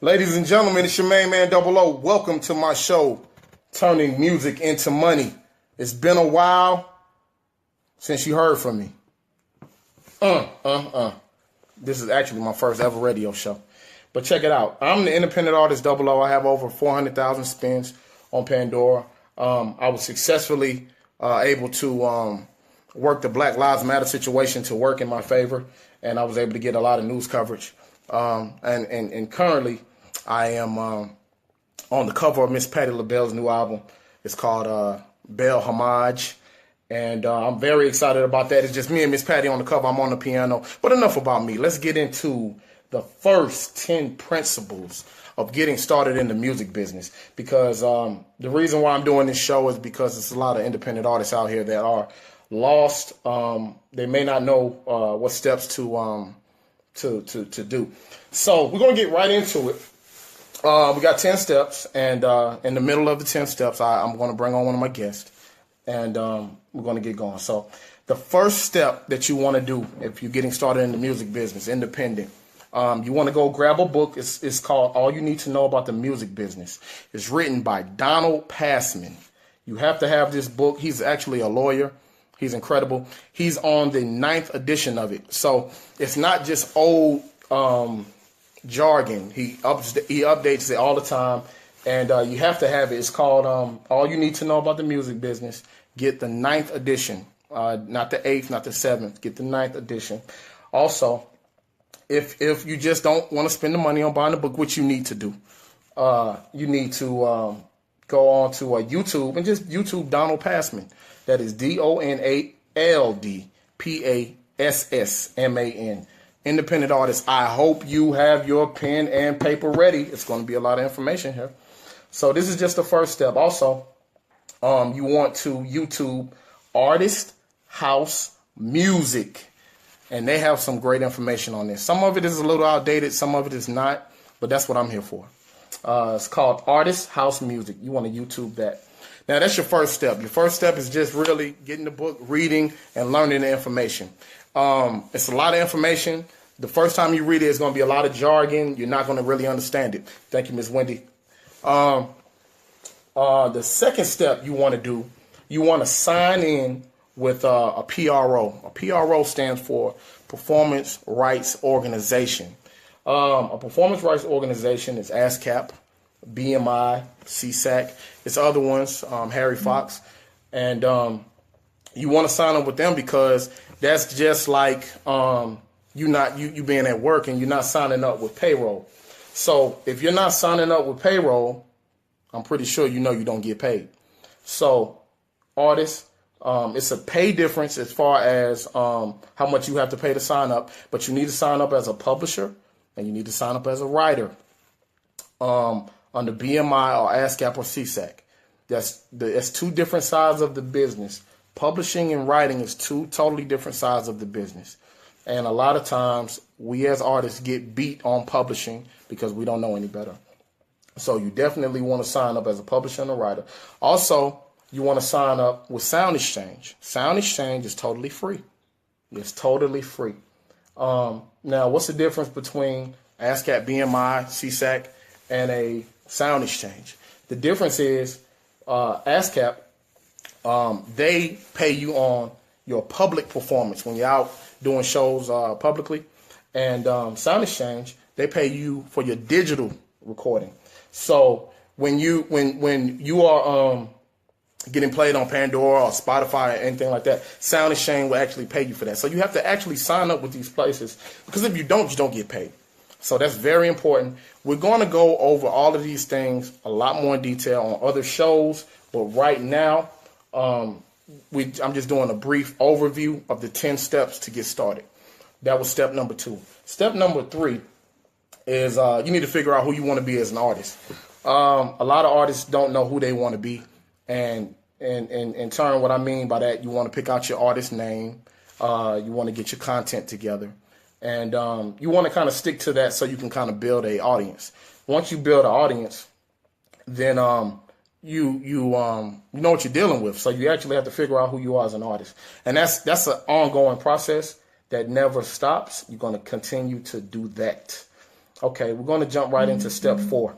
Ladies and gentlemen, it's your main man, Dub Bulloh. Welcome to my show, Turning Music into Money. It's been a while since you heard from me. This is actually my first ever radio show. But check it out. I'm the independent artist, Dub Bulloh. I have over 400,000 spins on Pandora. I was successfully able to work the Black Lives Matter situation to work in my favor, and I was able to get a lot of news coverage. And currently, I am on the cover of Miss Patti LaBelle's new album. It's called Belle Homage, and I'm very excited about that. It's just me and Miss Patti on the cover. I'm on the piano. But enough about me. Let's get into the first 10 principles of getting started in the music business, because the reason why I'm doing this show is because there's a lot of independent artists out here that are lost. They may not know what steps to do. So we're going to get right into it. We got 10 steps, and in the middle of the 10 steps, I'm going to bring on one of my guests, and we're going to get going. So the first step that you want to do if you're getting started in the music business, independent, you want to go grab a book. It's called All You Need to Know About the Music Business. It's written by Donald Passman. You have to have this book. He's actually a lawyer. He's incredible. He's on the 9th edition of it. So it's not just old jargon. He updates it all the time. And you have to have it. It's called All You Need to Know About the Music Business. Get the 9th edition. Not the 8th, not the 7th. Get the 9th edition. Also, if you just don't want to spend the money on buying the book, which you need to do, you need to go on to YouTube and just YouTube Donald Passman. That is DonaldPassman. Independent artist. I hope you have your pen and paper ready. It's going to be a lot of information here. So this is just the first step. Also, you want to YouTube Artist House Music. And they have some great information on this. Some of it is a little outdated. Some of it is not. But that's what I'm here for. It's called Artist House Music. You want to YouTube that. Now, that's your first step. Your first step is just really getting the book, reading, and learning the information. It's a lot of information. The first time you read it, it's going to be a lot of jargon. You're not going to really understand it. Thank you, Miss Wendy. The second step you want to do, you want to sign in with a PRO. A PRO stands for Performance Rights Organization. A performance rights organization is ASCAP, BMI, CSAC. It's other ones, Harry Fox. And you want to sign up with them because that's just like you being at work and you're not signing up with payroll. So if you're not signing up with payroll, I'm pretty sure you know you don't get paid. So artists, it's a pay difference as far as how much you have to pay to sign up, but you need to sign up as a publisher and you need to sign up as a writer under BMI or ASCAP or CSAC. That's two different sides of the business. Publishing and writing is two totally different sides of the business. And a lot of times we as artists get beat on publishing because we don't know any better. So you definitely want to sign up as a publisher and a writer. Also, you want to sign up with Sound Exchange. Sound Exchange is totally free. It's totally free. Now, what's the difference between ASCAP, BMI, CSAC, and a Sound Exchange? The difference is ASCAP, they pay you on your public performance when you're out doing shows publicly. And Sound Exchange, they pay you for your digital recording. So when you are getting played on Pandora or Spotify or anything like that, Sound Exchange will actually pay you for that. So you have to actually sign up with these places, because if you don't get paid. So that's very important. We're going to go over all of these things a lot more in detail on other shows. But right now, I'm just doing a brief overview of the 10 steps to get started. That was step number 2. Step number 3 is you need to figure out who you want to be as an artist. A lot of artists don't know who they want to be. And in turn, what I mean by that, you want to pick out your artist name. You want to get your content together. And you want to kind of stick to that so you can kind of build an audience. Once you build an audience, then you know what you're dealing with. So you actually have to figure out who you are as an artist. And that's an ongoing process that never stops. You're going to continue to do that. Okay, we're going to jump right into step 4.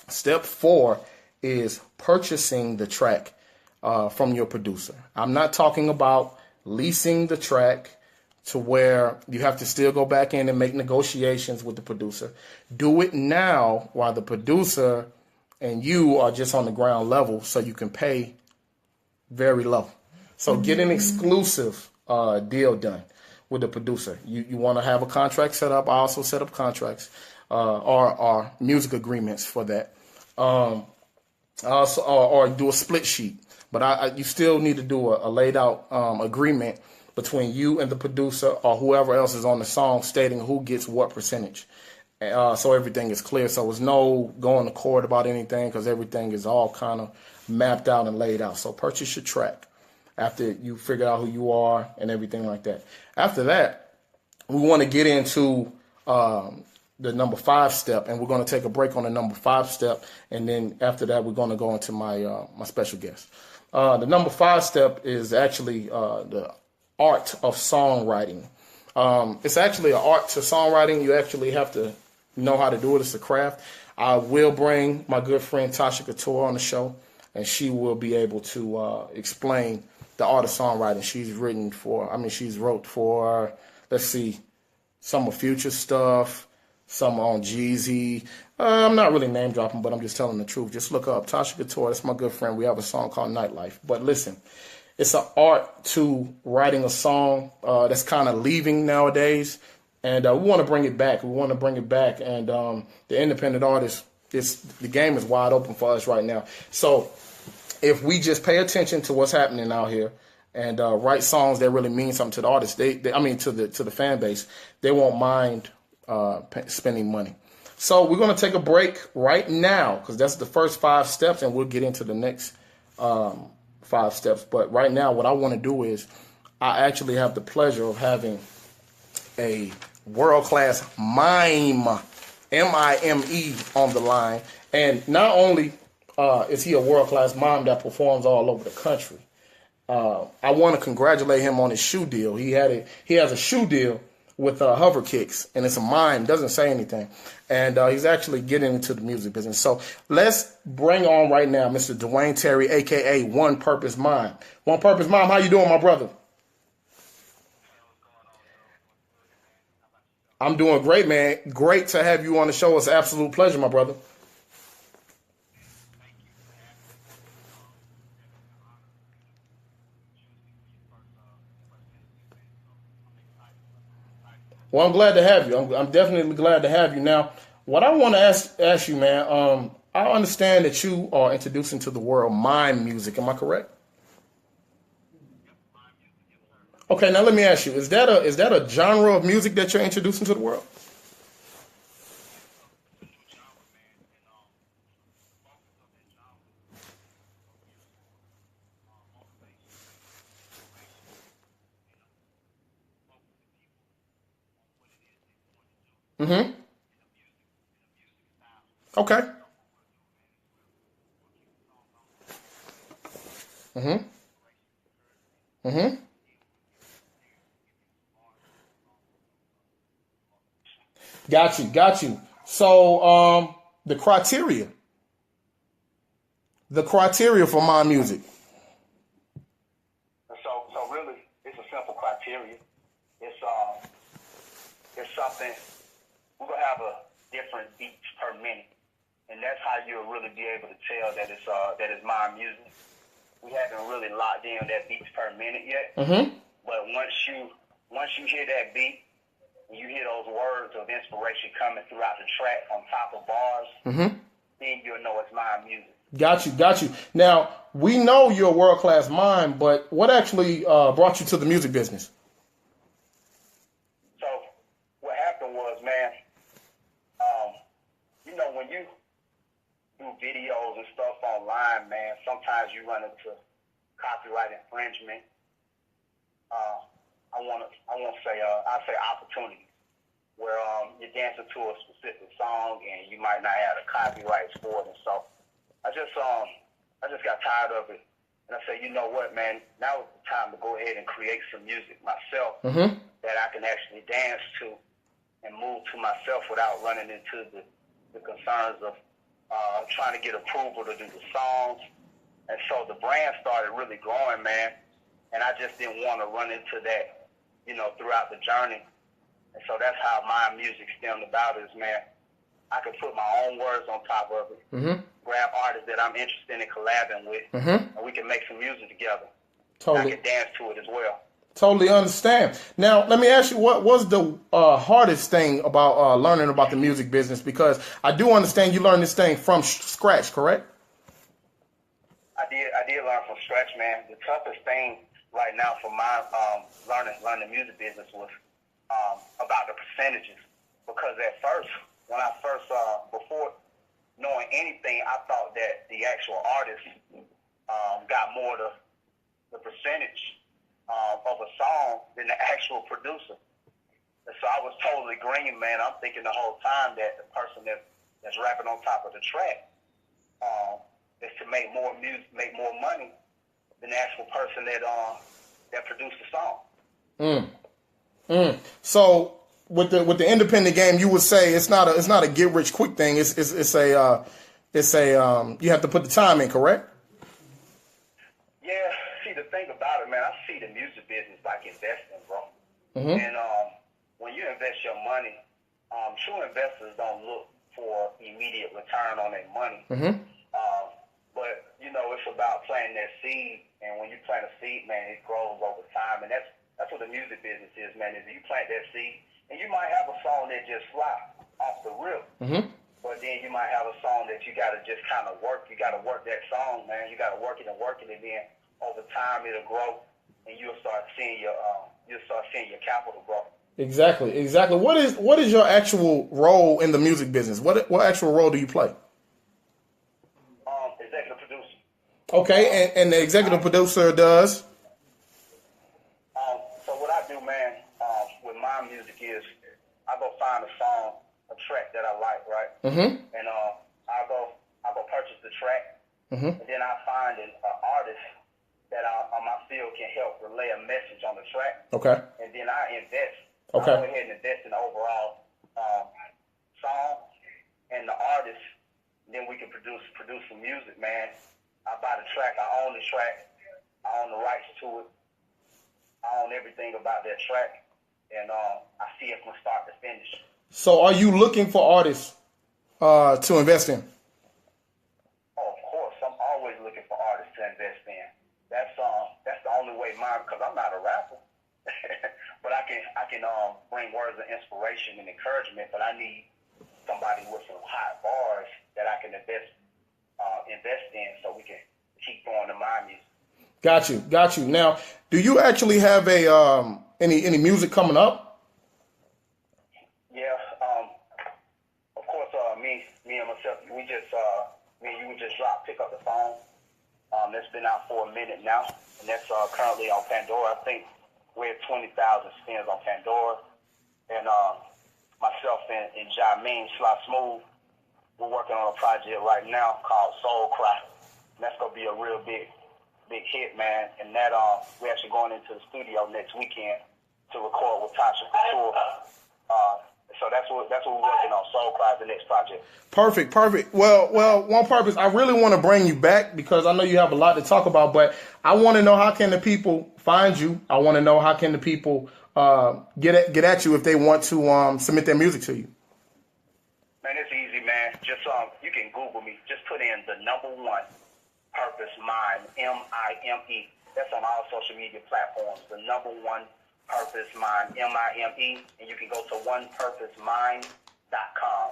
Step 4 is purchasing the track from your producer. I'm not talking about leasing the track to where you have to still go back in and make negotiations with the producer. Do it now while the producer and you are just on the ground level so you can pay very low. So get an exclusive deal done with the producer. You want to have a contract set up. I also set up contracts or music agreements for that. Also, or do a split sheet. But you still need to do a laid out agreement between you and the producer or whoever else is on the song stating who gets what percentage. So everything is clear. So there's no going to court about anything because everything is all kind of mapped out and laid out. So purchase your track after you figure out who you are and everything like that. After that, we want to get into the number 5 step, and we're going to take a break on the number 5 step. And then after that, we're going to go into my special guest. The number 5 step is actually the art of songwriting. It's actually an art to songwriting. You actually have to know how to do it. It's a craft. I will bring my good friend Tasha Couture on the show, and she will be able to explain the art of songwriting. She's wrote for, let's see, some of Future stuff, some on Jeezy. I'm not really name dropping, but I'm just telling the truth. Just look up Tasha Couture. That's my good friend. We have a song called Nightlife. But listen, it's an art to writing a song that's kind of leaving nowadays. And we want to bring it back. And the independent artists, the game is wide open for us right now. So if we just pay attention to what's happening out here and write songs that really mean something to the artists, to the fan base, they won't mind spending money. So we're going to take a break right now because that's the first 5 steps, and we'll get into the next 5 steps. But right now, what I want to do is I actually have the pleasure of having a world-class mime, M-I-M-E, on the line. And not only is he a world-class mime that performs all over the country, I want to congratulate him on his shoe deal. He has a shoe deal with Hover Kicks, and it's a mime, doesn't say anything. And he's actually getting into the music business. So let's bring on right now Mr. Dwayne Terry, a.k.a. One Purpose Mime. One Purpose Mime, how you doing, my brother? I'm doing great, man. Great to have you on the show. It's an absolute pleasure, my brother. Well, I'm glad to have you. I'm definitely glad to have you. Now, what I want to ask you, man, I understand that you are introducing to the world mime music. Am I correct? Okay, now let me ask you, is that a genre of music that you're introducing to the world? Mm-hmm. Okay. Mm-hmm. Mm-hmm. Got you. So, the criteria for my music. So really, it's a simple criteria. It's something we're gonna have a different beats per minute, and that's how you'll really be able to tell that it's my music. We haven't really locked in that beats per minute yet, Mm-hmm. but once you hear that beat, and you hear those words of inspiration coming throughout the track on top of bars, Mm-hmm. then you'll know it's my music. Got you. Now, we know you're a world-class mime, but what actually brought you to the music business? So what happened was, man, when you do videos and stuff online, man, sometimes you run into copyright infringement. I say opportunities where you're dancing to a specific song and you might not have the copyrights for it. And so I just got tired of it, and I said, you know what, man, now is the time to go ahead and create some music myself Mm-hmm. that I can actually dance to and move to myself without running into the concerns of trying to get approval to do the songs. And so the brand started really growing, man. And I just didn't want to run into that, throughout the journey. And so that's how my music stemmed about is, man, I could put my own words on top of it, grab artists that I'm interested in collabing with, and we can make some music together. Totally. I can dance to it as well. Totally understand. Now, let me ask you, what was the hardest thing about learning about the music business? Because I do understand you learned this thing from scratch, correct? I did learn from scratch, man. The toughest thing right now for my learning the music business was about the percentages. Because at first, when I first, before knowing anything, I thought that the actual artist got more the percentage of a song than the actual producer. And so I was totally green, man. I'm thinking the whole time that the person that's rapping on top of the track is to make more music, make more money than the actual person that produced the song. So with the independent game, you would say it's not a get rich quick thing. It's a you have to put the time in, correct? Yeah. See, the thing about it, man, I see the music business like investing, bro. And when you invest your money, true investors don't look for immediate return on their money. But it's about planting that seed, and when you plant a seed, man, it grows over time, and that's what the music business is, man. Is you plant that seed, and you might have a song that just fly off the rip, but then you might have a song that you got to just kind of work. You got to work that song, man. You got to work it, and then over time it'll grow, and you'll start seeing your capital grow. Exactly. What is your actual role in the music business? What actual role do you play? Executive producer. Okay, and the executive producer does? So what I do, man, with my music is I go find a song, a track that I like, right? And I go purchase the track, and then I find an artist that I feel can help relay a message on the track. Okay. And then I invest. Okay. I go ahead and invest in the overall song and the artist. Then we can produce some music, man. I buy the track. I own the track. I own the rights to it. I own everything about that track. And I see it from start to finish. So are you looking for artists to invest in? Oh, of course. I'm always looking for artists to invest in. That's the only way mine, because I'm not a rapper. But I can bring words of inspiration and encouragement, but I need somebody with some hot bars that I can invest in so we can keep going to my music. Got you. Now, do you actually have any music coming up? Yeah, of course, me and myself, me and you just dropped Pick Up the Phone. That's been out for a minute now, and that's currently on Pandora. I think we're at 20,000 spins on Pandora. And myself and Jamin Sly Smooth, we're working on a project right now called Soul Cry. And that's gonna be a real big hit, man. And that we're actually going into the studio next weekend to record with Tasha Couture. So that's what we're working on. Soul Cry is the next project. Perfect. Well, One Purpose, I really want to bring you back because I know you have a lot to talk about, but I want to know, how can the people find you? I want to know, how can the people get at you if they want to submit their music to you? Man, it's easy, man. Just you can Google me. Just put in the number one Purpose Mind, M-I-M-E. That's on all social media platforms. The number one Purpose Mind, M-I-M-E, and you can go to onepurposemind.com.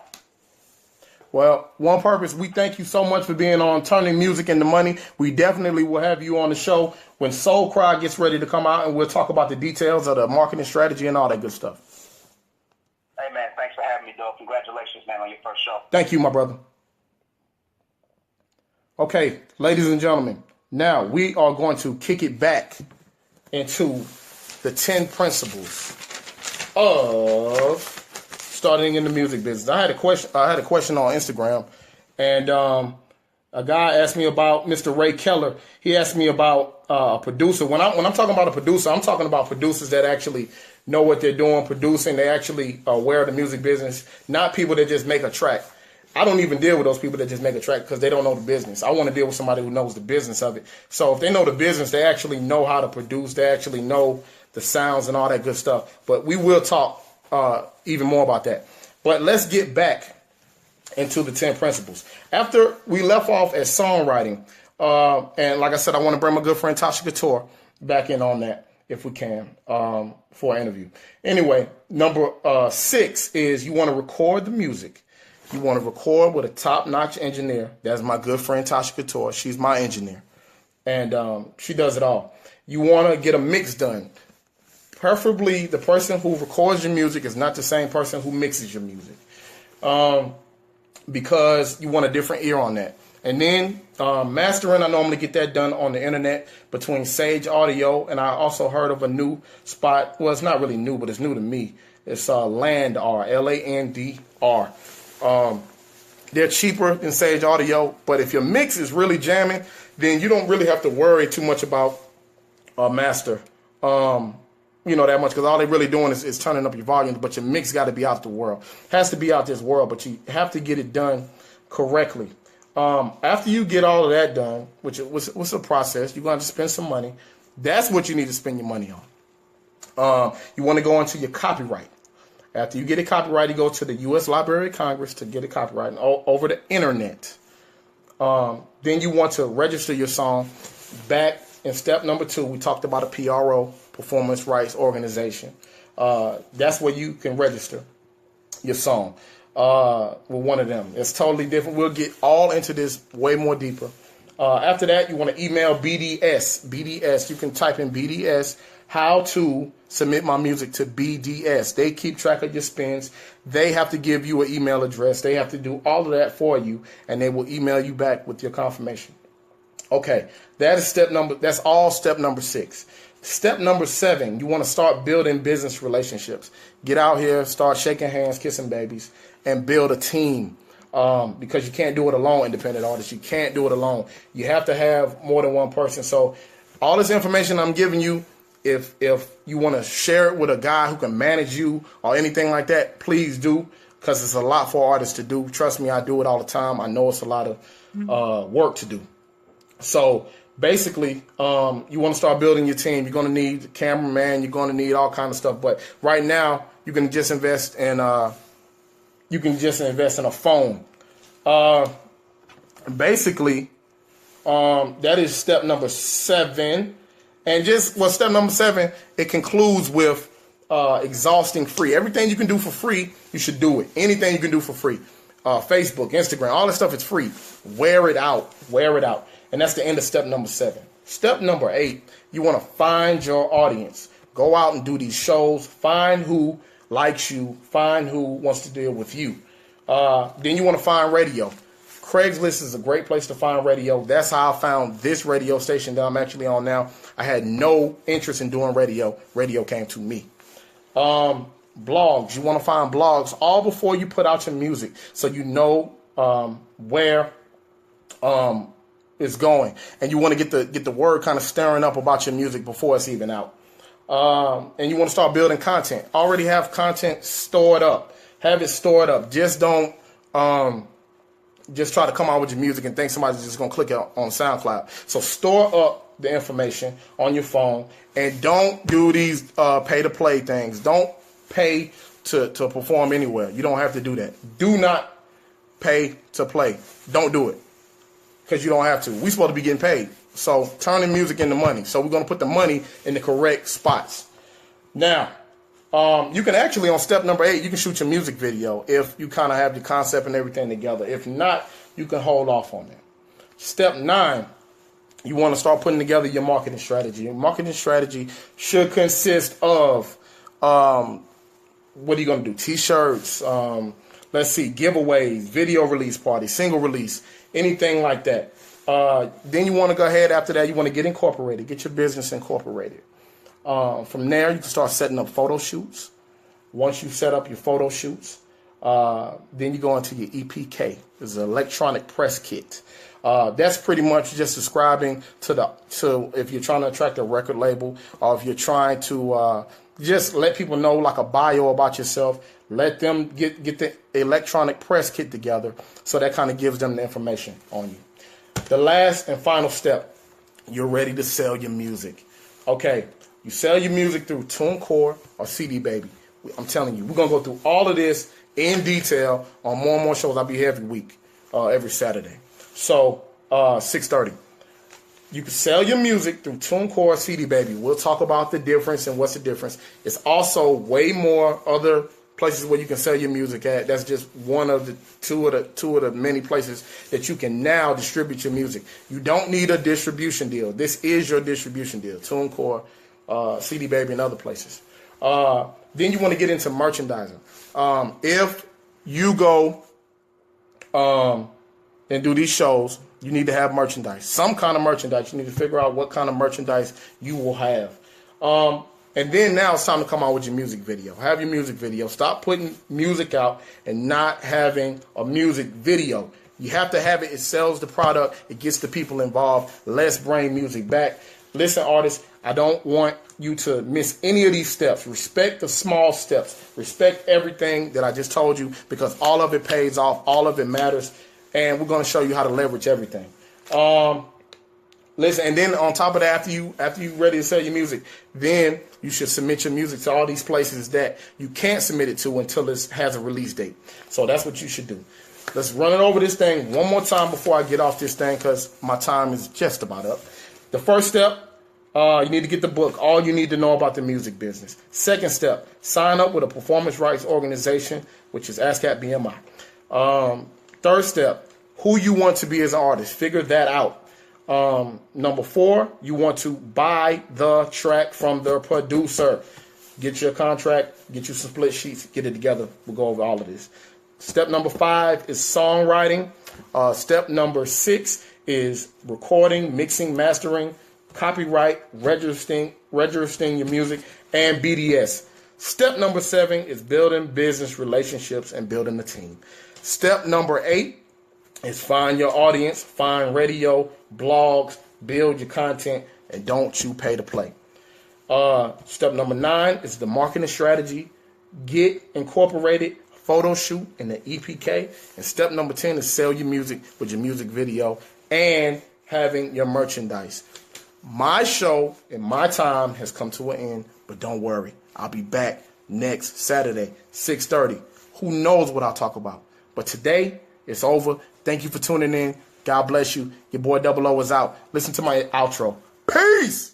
Well, One Purpose, we thank you so much for being on Turning Music into Money. We definitely will have you on the show when Soul Cry gets ready to come out, and we'll talk about the details of the marketing strategy and all that good stuff. Hey, man, thanks for having me, Doug. Congratulations, man, on your first show. Thank you, my brother. Okay, ladies and gentlemen, now we are going to kick it back into the 10 principles of starting in the music business. I had a question on Instagram, and A guy asked me about Mr. Ray Keller. He asked me about a producer. When I'm talking about a producer, I'm talking about producers that actually know what they're doing, producing. They actually are aware of the music business, not people that just make a track. I don't even deal with those people that just make a track because they don't know the business. I want to deal with somebody who knows the business of it. So if they know the business, they actually know how to produce. They actually know the sounds and all that good stuff. But we will talk even more about that. But let's get back into the 10 principles. After we left off at songwriting, and like I said, I want to bring my good friend Tasha Couture back in on that if we can for an interview. Anyway, number 6 is you want to record the music. You want to record with a top-notch engineer. That's my good friend Tasha Couture. She's my engineer, and she does it all. You want to get a mix done. Preferably, the person who records your music is not the same person who mixes your music. Because you want a different ear on that. And then mastering, I normally get that done on the internet between Sage Audio, and I also heard of a new spot. Well, it's not really new, but it's new to me. It's Landr, Landr. They're cheaper than Sage Audio, but if your mix is really jamming, then you don't really have to worry too much about master. That much, because all they're really doing is turning up your volumes, but your mix got to be out the world. Has to be out this world, but you have to get it done correctly. After you get all of that done, which was a process, you're going to spend some money. That's what you need to spend your money on. You want to go into your copyright. After you get it copyright, you go to the U.S. Library of Congress to get it copyright over the internet. Then you want to register your song. Back in step number 2, we talked about a PRO, Performance Rights Organization. That's where you can register your song with one of them. It's totally different. We'll get all into this way more deeper. After that, you want to email BDS. BDS, you can type in BDS, how to submit my music to BDS. They keep track of your spins. They have to give you an email address. They have to do all of that for you, and they will email you back with your confirmation. Okay, that's all step number 6. Step number 7, you want to start building business relationships. Get out here, start shaking hands, kissing babies, and build a team. Because you can't do it alone, independent artists. You can't do it alone. You have to have more than one person. So all this information I'm giving you, if you want to share it with a guy who can manage you or anything like that, please do, because it's a lot for artists to do. Trust me, I do it all the time. I know it's a lot of work to do. So basically, you want to start building your team. You're going to need a cameraman. You're going to need all kind of stuff. But right now, you can just invest in a phone. Basically, that is step number 7. And step number 7, it concludes with exhausting free. Everything you can do for free, you should do it. Anything you can do for free. Facebook, Instagram, all this stuff is free. Wear it out. And that's the end of step number 7. Step number 8, you want to find your audience. Go out and do these shows. Find who likes you. Find who wants to deal with you. Then you want to find radio. Craigslist is a great place to find radio. That's how I found this radio station that I'm actually on now. I had no interest in doing radio. Radio came to me. Blogs. You want to find blogs all before you put out your music, so you know where it's going, and you want to get the word kind of stirring up about your music before it's even out. And you want to start building content. Already have content stored up. Have it stored up. Just don't just try to come out with your music and think somebody's just going to click it on SoundCloud. So store up the information on your phone, and don't do these pay-to-play things. Don't pay to perform anywhere. You don't have to do that. Do not pay to play. Don't do it, because you don't have to. We're supposed to be getting paid. So turning music into money. So we're going to put the money in the correct spots. Now, you can actually, on step number 8, you can shoot your music video if you kind of have the concept and everything together. If not, you can hold off on that. Step 9, you want to start putting together your marketing strategy. Your marketing strategy should consist of, what are you going to do? T-shirts, let's see, giveaways, video release parties, single release, anything like that. Then you want to go ahead after that. You want to get incorporated, get your business incorporated. From there, you can start setting up photo shoots. Once you set up your photo shoots, then you go into your EPK. It's an electronic press kit. That's pretty much just subscribing to if you're trying to attract a record label, or if you're trying to just let people know like a bio about yourself. Let them get the electronic press kit together, so that kind of gives them the information on you. The last and final step, you're ready to sell your music. Okay, you sell your music through TuneCore or CD Baby. I'm telling you, we're going to go through all of this in detail on more and more shows. I'll be here every week, every Saturday. So, 6:30. You can sell your music through TuneCore or CD Baby. We'll talk about the difference and what's the difference. It's also way more other places where you can sell your music at. That's just one of the two of the many places that you can now distribute your music. You don't need a distribution deal. This is your distribution deal. TuneCore, CD Baby, and other places. Then you want to get into merchandising. If you go and do these shows, you need to have merchandise. Some kind of merchandise. You need to figure out what kind of merchandise you will have. And then now it's time to come out with your music video. Have your music video. Stop putting music out and not having a music video. You have to have it. It sells the product. It gets the people involved. Let's bring music back. Listen, artists, I don't want you to miss any of these steps. Respect the small steps. Respect everything that I just told you, because all of it pays off. All of it matters. And we're going to show you how to leverage everything. Listen, and then on top of that, after you ready to sell your music, then you should submit your music to all these places that you can't submit it to until it has a release date. So that's what you should do. Let's run it over this thing one more time before I get off this thing, because my time is just about up. The first step, you need to get the book, All You Need to Know About the Music Business. Second step, sign up with a performance rights organization, which is ASCAP BMI. Third step, who you want to be as an artist. Figure that out. Number 4, you want to buy the track from the producer. Get your contract, get you some split sheets, get it together. We'll go over all of this. Step number 5 is songwriting. Step number 6 is recording, mixing, mastering, copyright, registering your music, and BDS. Step number 7 is building business relationships and building a team. Step number 8 is find your audience, find radio, blogs, build your content, and don't you pay to play. Step number 9 is the marketing strategy. Get incorporated, photo shoot in the EPK. And step number 10 is sell your music with your music video and having your merchandise. My show and my time has come to an end, but don't worry. I'll be back next Saturday, 6:30. Who knows what I'll talk about? But today, it's over. Thank you for tuning in. God bless you. Your boy Dub Bulloh is out. Listen to my outro. Peace!